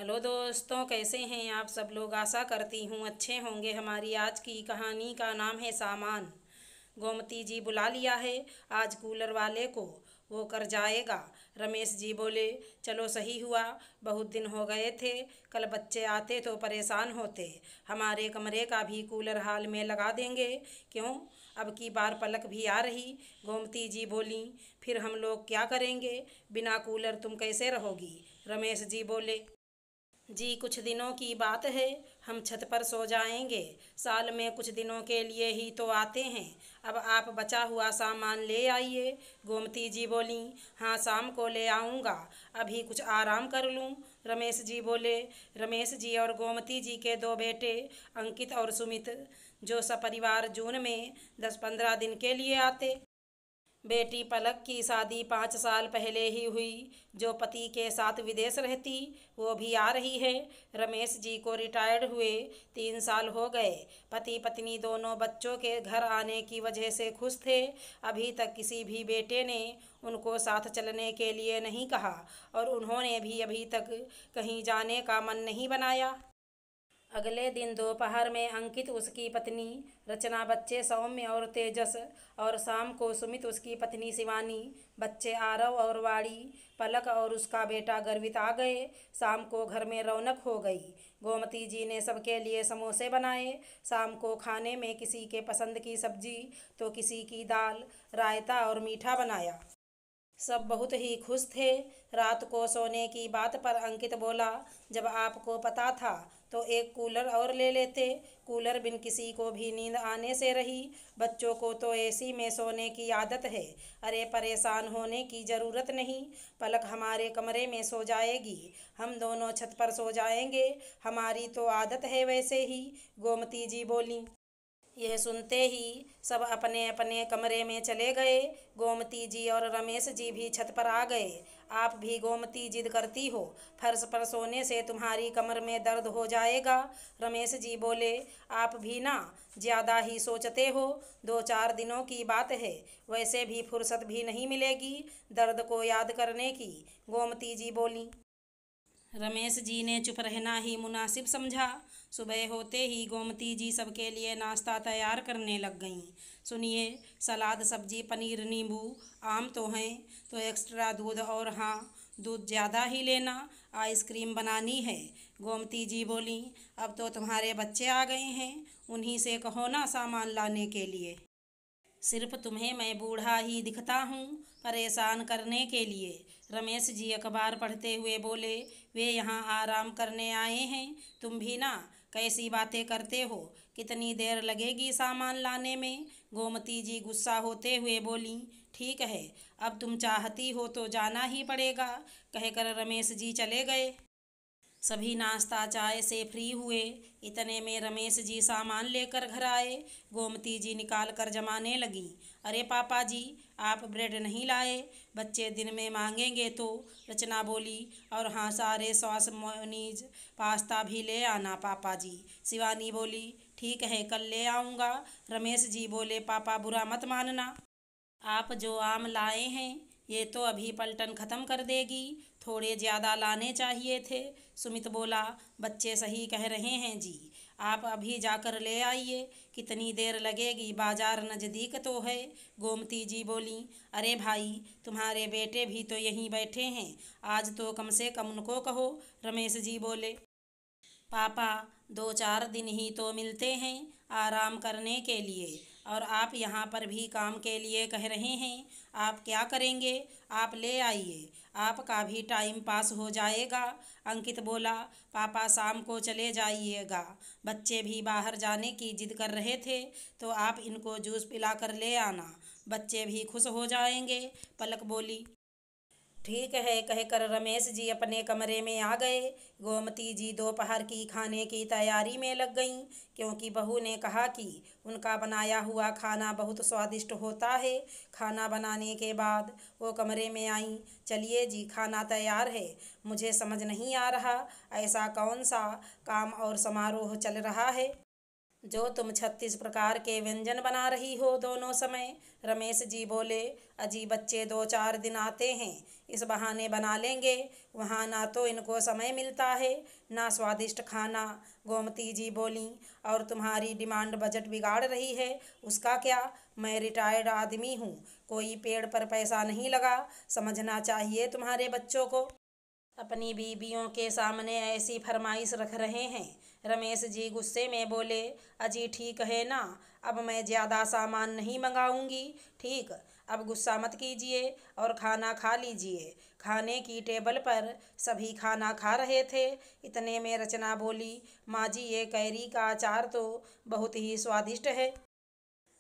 Hello दोस्तों, कैसे हैं आप सब लोग। आशा करती हूँ अच्छे होंगे। हमारी आज की कहानी का नाम है सामान। गोमती जी बुला लिया है आज कूलर वाले को, वो कर जाएगा। रमेश जी बोले, चलो सही हुआ, बहुत दिन हो गए थे, कल बच्चे आते तो परेशान होते। हमारे कमरे का भी कूलर हाल में लगा देंगे। क्यों, अब की बार पलक भी आ रही। गोमती जी बोली, फिर हम लोग क्या करेंगे, बिना कूलर तुम कैसे रहोगी। रमेश जी बोले, जी कुछ दिनों की बात है, हम छत पर सो जाएंगे। साल में कुछ दिनों के लिए ही तो आते हैं। अब आप बचा हुआ सामान ले आइए। गोमती जी बोली, हाँ शाम को ले आऊँगा, अभी कुछ आराम कर लूँ। रमेश जी बोले। रमेश जी और गोमती जी के दो बेटे अंकित और सुमित, जो सपरिवार जून में 10-15 दिन के लिए आते। बेटी पलक की शादी 5 साल पहले ही हुई, जो पति के साथ विदेश रहती, वो भी आ रही है। रमेश जी को रिटायर्ड हुए 3 साल हो गए। पति पत्नी दोनों बच्चों के घर आने की वजह से खुश थे। अभी तक किसी भी बेटे ने उनको साथ चलने के लिए नहीं कहा और उन्होंने भी अभी तक कहीं जाने का मन नहीं बनाया। अगले दिन दोपहर में अंकित, उसकी पत्नी रचना, बच्चे सौम्य और तेजस, और शाम को सुमित, उसकी पत्नी शिवानी, बच्चे आरव और वाड़ी, पलक और उसका बेटा गर्वित आ गए। शाम को घर में रौनक हो गई। गोमती जी ने सबके लिए समोसे बनाए। शाम को खाने में किसी के पसंद की सब्जी तो किसी की दाल, रायता और मीठा बनाया। सब बहुत ही खुश थे। रात को सोने की बात पर अंकित बोला, जब आपको पता था तो एक कूलर और ले लेते। कूलर बिन किसी को भी नींद आने से रही। बच्चों को तो एसी में सोने की आदत है। अरे परेशान होने की ज़रूरत नहीं, पलक हमारे कमरे में सो जाएगी, हम दोनों छत पर सो जाएंगे, हमारी तो आदत है वैसे ही। गोमती जी बोली। यह सुनते ही सब अपने अपने कमरे में चले गए। गोमती जी और रमेश जी भी छत पर आ गए। आप भी गोमती जिद करती हो, फर्श पर सोने से तुम्हारी कमर में दर्द हो जाएगा। रमेश जी बोले, आप भी ना ज़्यादा ही सोचते हो, 2-4 दिनों की बात है, वैसे भी फुर्सत भी नहीं मिलेगी दर्द को याद करने की। गोमती जी बोली। रमेश जी ने चुप रहना ही मुनासिब समझा। सुबह होते ही गोमती जी सबके लिए नाश्ता तैयार करने लग गईं। सुनिए, सलाद, सब्जी, पनीर, नींबू, आम तो हैं तो एक्स्ट्रा दूध, और हाँ दूध ज़्यादा ही लेना, आइसक्रीम बनानी है। गोमती जी बोली, अब तो तुम्हारे बच्चे आ गए हैं, उन्हीं से कहो ना सामान लाने के लिए। सिर्फ तुम्हें मैं बूढ़ा ही दिखता हूँ परेशान करने के लिए। रमेश जी अखबार पढ़ते हुए बोले, वे यहाँ आराम करने आए हैं, तुम भी ना कैसी बातें करते हो, कितनी देर लगेगी सामान लाने में। गोमती जी गुस्सा होते हुए बोली, ठीक है, अब तुम चाहती हो तो जाना ही पड़ेगा, कहकर रमेश जी चले गए। सभी नाश्ता चाय से फ्री हुए। इतने में रमेश जी सामान लेकर घर आए। गोमती जी निकाल कर जमाने लगी, अरे पापा जी, आप ब्रेड नहीं लाए, बच्चे दिन में मांगेंगे तो। रचना बोली, और हाँ सारे सॉस मोनीज पास्ता भी ले आना पापा जी। शिवानी बोली, ठीक है कल ले आऊँगा। रमेश जी बोले, पापा बुरा मत मानना, आप जो आम लाए हैं ये तो अभी पलटन ख़त्म कर देगी, थोड़े ज़्यादा लाने चाहिए थे। सुमित बोला, बच्चे सही कह रहे हैं जी, आप अभी जाकर ले आइए, कितनी देर लगेगी, बाजार नज़दीक तो है। गोमती जी बोली, अरे भाई तुम्हारे बेटे भी तो यहीं बैठे हैं, आज तो कम से कम उनको कहो। रमेश जी बोले, पापा 2-4 दिन ही तो मिलते हैं आराम करने के लिए, और आप यहाँ पर भी काम के लिए कह रहे हैं, आप क्या करेंगे, आप ले आइए, आपका भी टाइम पास हो जाएगा। अंकित बोला, पापा शाम को चले जाइएगा, बच्चे भी बाहर जाने की जिद कर रहे थे, तो आप इनको जूस पिला कर ले आना, बच्चे भी खुश हो जाएंगे। पलक बोली, ठीक है, कहकर रमेश जी अपने कमरे में आ गए। गोमती जी दोपहर की खाने की तैयारी में लग गईं, क्योंकि बहू ने कहा कि उनका बनाया हुआ खाना बहुत स्वादिष्ट होता है। खाना बनाने के बाद वो कमरे में आईं, चलिए जी खाना तैयार है, मुझे समझ नहीं आ रहा ऐसा कौन सा काम और समारोह चल रहा है। जो तुम 36 प्रकार के व्यंजन बना रही हो दोनों समय। रमेश जी बोले, अजी बच्चे 2-4 दिन आते हैं, इस बहाने बना लेंगे। वहाँ ना तो इनको समय मिलता है, ना स्वादिष्ट खाना। गोमती जी बोली, और तुम्हारी डिमांड बजट बिगाड़ रही है, उसका क्या? मैं रिटायर्ड आदमी हूँ, कोई पेड़ पर पैसा नहीं लगा। समझना चाहिए तुम्हारे बच्चों को। अपनी बीवियों के सामने ऐसी फरमाइश रख रहे हैं। रमेश जी गुस्से में बोले, अजी ठीक है ना, अब मैं ज़्यादा सामान नहीं मंगाऊंगी। ठीक, अब गुस्सा मत कीजिए और खाना खा लीजिए। खाने की टेबल पर सभी खाना खा रहे थे। इतने में रचना बोली, माँ जी ये कैरी का अचार तो बहुत ही स्वादिष्ट है।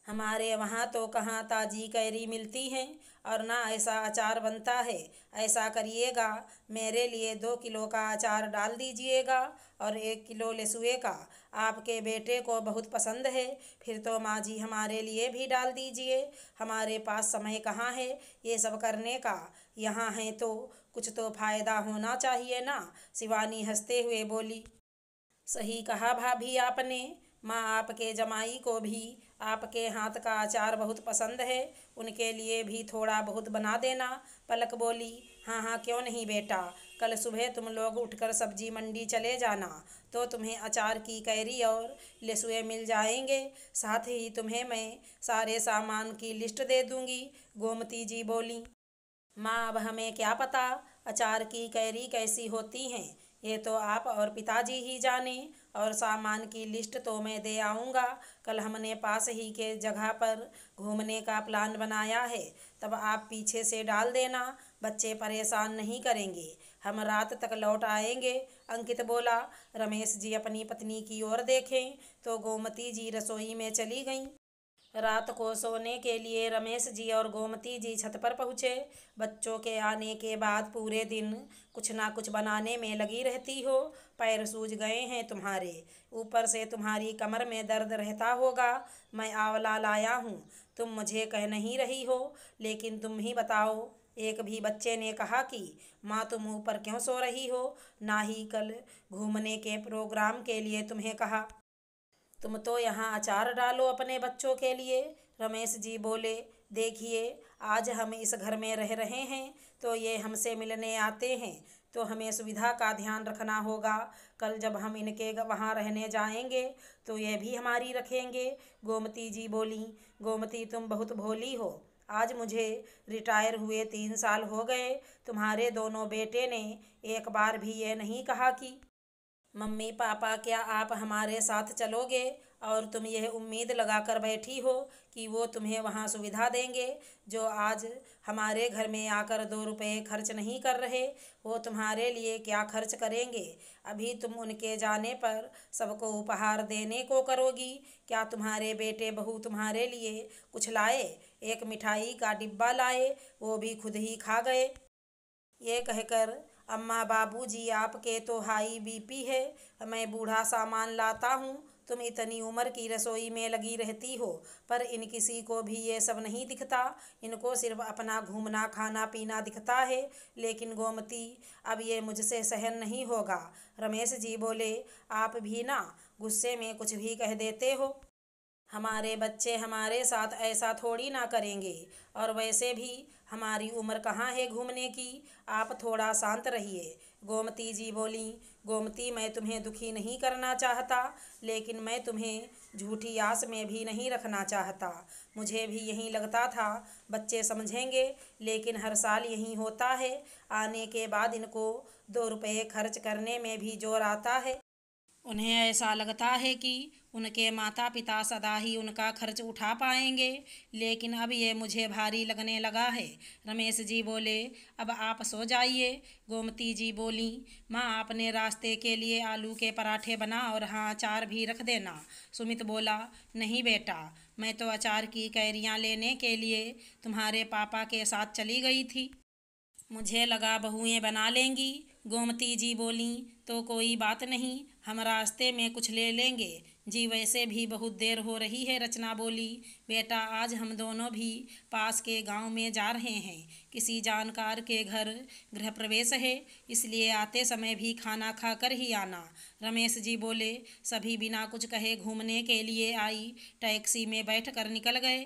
हमारे वहाँ तो कहाँ ताज़ी कैरी मिलती है और ना ऐसा अचार बनता है। ऐसा करिएगा, मेरे लिए 2 किलो का अचार डाल दीजिएगा और 1 किलो लेसुए का। आपके बेटे को बहुत पसंद है। फिर तो माँ जी हमारे लिए भी डाल दीजिए। हमारे पास समय कहाँ है ये सब करने का। यहाँ है तो कुछ तो फ़ायदा होना चाहिए ना। शिवानी हंसते हुए बोली, सही कहा भाभी आपने। माँ आपके जमाई को भी आपके हाथ का अचार बहुत पसंद है, उनके लिए भी थोड़ा बहुत बना देना। पलक बोली, हाँ हाँ क्यों नहीं बेटा, कल सुबह तुम लोग उठकर सब्जी मंडी चले जाना तो तुम्हें अचार की कैरी और लेसुए मिल जाएंगे। साथ ही तुम्हें मैं सारे सामान की लिस्ट दे दूंगी। गोमती जी बोली, माँ अब हमें क्या पता अचार की कैरी कैसी होती हैं, ये तो आप और पिताजी ही जाने। और सामान की लिस्ट तो मैं दे आऊँगा। कल हमने पास ही के जगह पर घूमने का प्लान बनाया है, तब आप पीछे से डाल देना। बच्चे परेशान नहीं करेंगे, हम रात तक लौट आएंगे। अंकित बोला। रमेश जी अपनी पत्नी की ओर देखें तो गोमती जी रसोई में चली गईं। रात को सोने के लिए रमेश जी और गोमती जी छत पर पहुँचे। बच्चों के आने के बाद पूरे दिन कुछ ना कुछ बनाने में लगी रहती हो। पैर सूज गए हैं तुम्हारे, ऊपर से तुम्हारी कमर में दर्द रहता होगा। मैं आंवला लाया हूँ, तुम मुझे कह नहीं रही हो, लेकिन तुम ही बताओ। एक भी बच्चे ने कहा कि माँ तुम ऊपर क्यों सो रही हो, ना ही कल घूमने के प्रोग्राम के लिए तुम्हें कहा। तुम तो यहाँ अचार डालो अपने बच्चों के लिए। रमेश जी बोले, देखिए आज हम इस घर में रह रहे हैं तो ये हमसे मिलने आते हैं, तो हमें सुविधा का ध्यान रखना होगा। कल जब हम इनके वहाँ रहने जाएंगे तो ये भी हमारी रखेंगे। गोमती जी बोली, गोमती तुम बहुत भोली हो। आज मुझे रिटायर हुए 3 साल हो गए, तुम्हारे दोनों बेटे ने एक बार भी ये नहीं कहा कि मम्मी पापा क्या आप हमारे साथ चलोगे, और तुम यह उम्मीद लगाकर बैठी हो कि वो तुम्हें वहाँ सुविधा देंगे। जो आज हमारे घर में आकर 2 रुपये खर्च नहीं कर रहे, वो तुम्हारे लिए क्या खर्च करेंगे। अभी तुम उनके जाने पर सबको उपहार देने को करोगी। क्या तुम्हारे बेटे बहू तुम्हारे लिए कुछ लाए? एक मिठाई का डिब्बा लाए, वो भी खुद ही खा गए। ये कहकर, अम्मा बाबूजी आपके तो हाई बीपी है, मैं बूढ़ा सामान लाता हूँ, तुम इतनी उम्र की रसोई में लगी रहती हो। पर इन किसी को भी ये सब नहीं दिखता, इनको सिर्फ अपना घूमना खाना पीना दिखता है। लेकिन गोमती, अब ये मुझसे सहन नहीं होगा। रमेश जी बोले, आप भी ना गुस्से में कुछ भी कह देते हो। हमारे बच्चे हमारे साथ ऐसा थोड़ी ना करेंगे, और वैसे भी हमारी उम्र कहाँ है घूमने की। आप थोड़ा शांत रहिए। गोमती जी बोली, गोमती मैं तुम्हें दुखी नहीं करना चाहता, लेकिन मैं तुम्हें झूठी आस में भी नहीं रखना चाहता। मुझे भी यही लगता था बच्चे समझेंगे, लेकिन हर साल यही होता है। आने के बाद इनको 2 रुपये खर्च करने में भी जोर आता है। उन्हें ऐसा लगता है कि उनके माता पिता सदा ही उनका खर्च उठा पाएंगे, लेकिन अब ये मुझे भारी लगने लगा है। रमेश जी बोले, अब आप सो जाइए। गोमती जी बोली, माँ आपने रास्ते के लिए आलू के पराठे बना और हाँ अचार भी रख देना। सुमित बोला, नहीं बेटा, मैं तो अचार की कैरियाँ लेने के लिए तुम्हारे पापा के साथ चली गई थी, मुझे लगा बहुएं बना लेंगी। गोमती जी बोलीं, तो कोई बात नहीं, हम रास्ते में कुछ ले लेंगे। जी वैसे भी बहुत देर हो रही है। रचना बोली, बेटा आज हम दोनों भी पास के गांव में जा रहे हैं, किसी जानकार के घर गृह प्रवेश है, इसलिए आते समय भी खाना खा कर ही आना। रमेश जी बोले, सभी बिना कुछ कहे घूमने के लिए आई टैक्सी में बैठ कर निकल गए।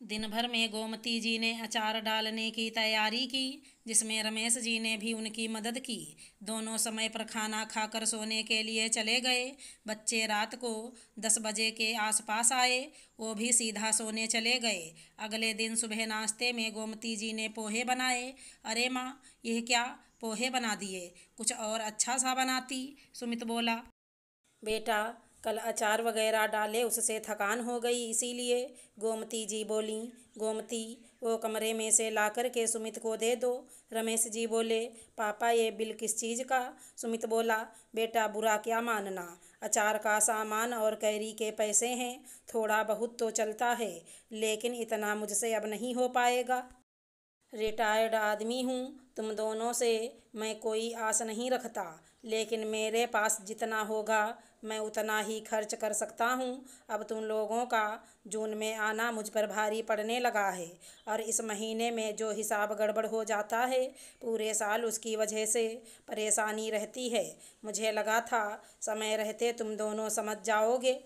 दिन भर में गोमती जी ने अचार डालने की तैयारी की, जिसमें रमेश जी ने भी उनकी मदद की। दोनों समय पर खाना खाकर सोने के लिए चले गए। बच्चे रात को 10 बजे के आसपास आए, वो भी सीधा सोने चले गए। अगले दिन सुबह नाश्ते में गोमती जी ने पोहे बनाए। अरे माँ, यह क्या पोहे बना दिए, कुछ और अच्छा सा बनाती, सुमित बोला। बेटा कल अचार वगैरह डाले, उससे थकान हो गई इसीलिए, गोमती जी बोली। गोमती, वो कमरे में से ला कर के सुमित को दे दो। रमेश जी बोले, पापा ये बिल किस चीज़ का? सुमित बोला, बेटा बुरा क्या मानना, अचार का सामान और कैरी के पैसे हैं, थोड़ा बहुत तो चलता है, लेकिन इतना मुझसे अब नहीं हो पाएगा। रिटायर्ड आदमी हूँ, तुम दोनों से मैं कोई आस नहीं रखता, लेकिन मेरे पास जितना होगा मैं उतना ही खर्च कर सकता हूँ। अब तुम लोगों का जून में आना मुझ पर भारी पड़ने लगा है, और इस महीने में जो हिसाब गड़बड़ हो जाता है, पूरे साल उसकी वजह से परेशानी रहती है। मुझे लगा था समय रहते तुम दोनों समझ जाओगे,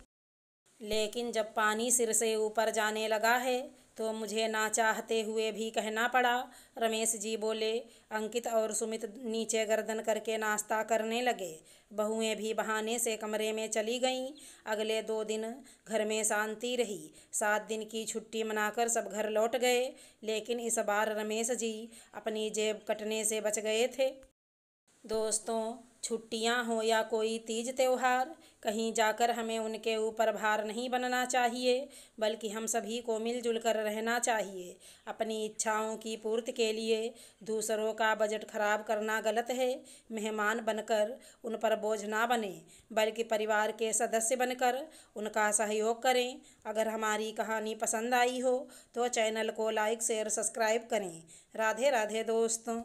लेकिन जब पानी सिर से ऊपर जाने लगा है तो मुझे ना चाहते हुए भी कहना पड़ा। रमेश जी बोले। अंकित और सुमित नीचे गर्दन करके नाश्ता करने लगे। बहुएं भी बहाने से कमरे में चली गईं। अगले 2 दिन घर में शांति रही। 7 दिन की छुट्टी मनाकर सब घर लौट गए, लेकिन इस बार रमेश जी अपनी जेब कटने से बच गए थे। दोस्तों, छुट्टियां हो या कोई तीज त्यौहार, कहीं जाकर हमें उनके ऊपर भार नहीं बनना चाहिए, बल्कि हम सभी को मिलजुल कर रहना चाहिए। अपनी इच्छाओं की पूर्ति के लिए दूसरों का बजट खराब करना गलत है। मेहमान बनकर उन पर बोझ ना बने, बल्कि परिवार के सदस्य बनकर उनका सहयोग करें। अगर हमारी कहानी पसंद आई हो तो चैनल को लाइक शेयर सब्सक्राइब करें। राधे राधे दोस्तों।